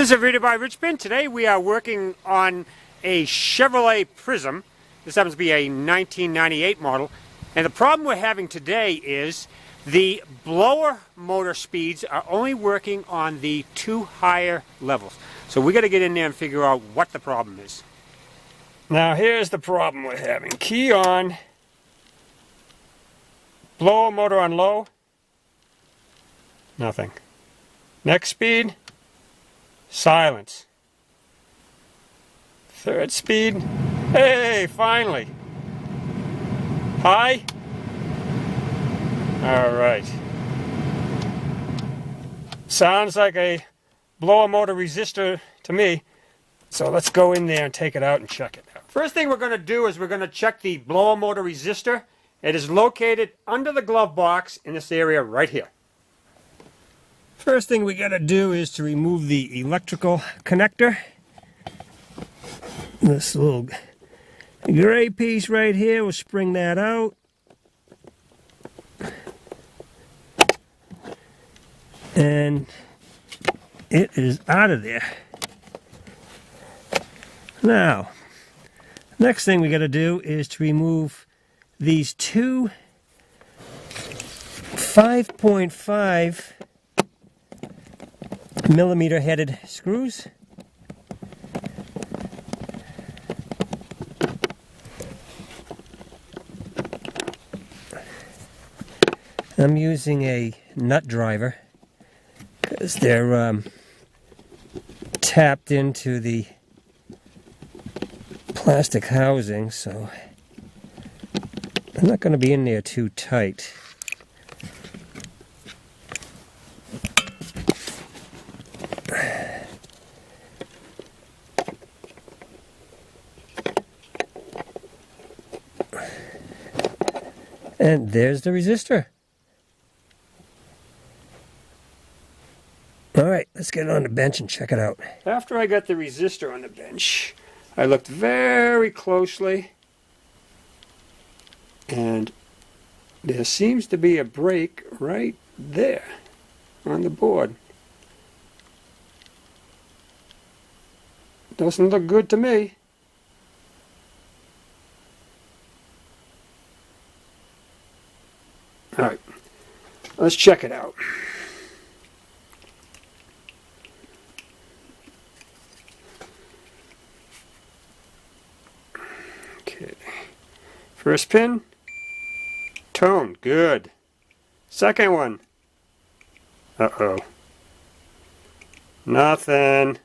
This is a video by Rich Bin. Today we are working on a Chevrolet Prism. This happens to be a 1998 model. And the problem we're having today is the blower motor speeds are only working on the two higher levels. So we got to get in there and figure out what the problem is. Now here's the problem we're having. Key on. Blower motor on low. Nothing. Next speed. Silence. Third speed. Hey, finally. High. All right. Sounds like a blower motor resistor to me. So let's go in there and take it out and check it out. First thing we're going to do is we're going to check the blower motor resistor. It is located under the glove box in this area right here. First thing we got to do is to remove the electrical connector. This little gray piece right here, we'll spring that out. And it is out of there. Now, next thing we got to do is to remove these two 5.5 millimeter headed screws. I'm using a nut driver because they're tapped into the plastic housing, so I'm not going to be in there too tight. And there's the resistor. Alright, let's get it on the bench and check it out. After I got the resistor on the bench, I looked very closely, and there seems to be a break right there on the board. Doesn't look good to me. Alright, let's check it out. Okay, first pin, tone, good. Second one, uh-oh, nothing.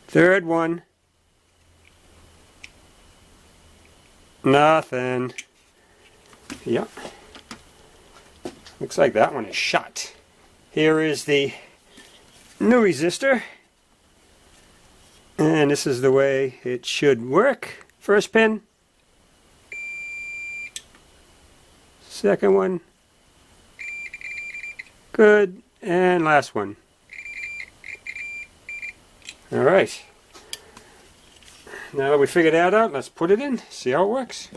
Third one, nothing. Yep. Looks like that one is shot. Here is the new resistor. And this is the way it should work. First pin. Second one. Good. And last one. Alright. Now that we figured that out, let's put it in, see how it works.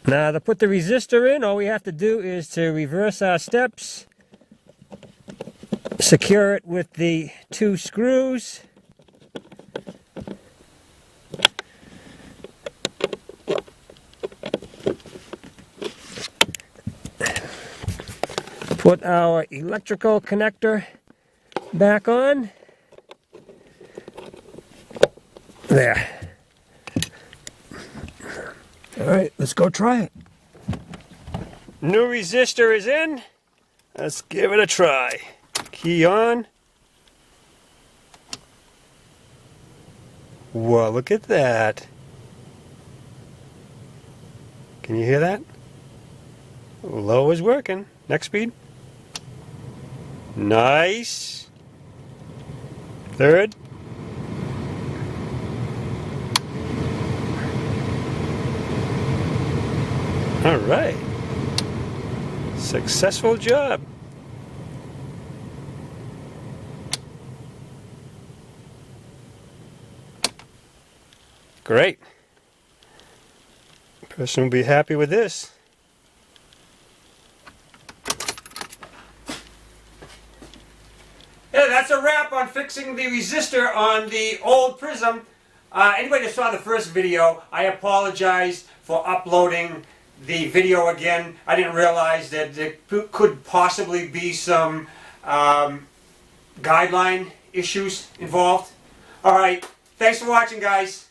Now to put the resistor in, all we have to do is to reverse our steps, secure it with the two screws, put our electrical connector back on, there. Alright, let's go try it. New resistor is in. Let's give it a try. Key on. Whoa, look at that. Can you hear that? Low is working. Next speed. Nice. Third. All right. Successful job. Great. Person will be happy with this. Yeah, that's a wrap on fixing fixing the resistor on the old Prism. Anybody that saw the first video, I apologize for uploading the video again. I didn't realize that there could possibly be some guideline issues involved. Alright, thanks for watching, guys.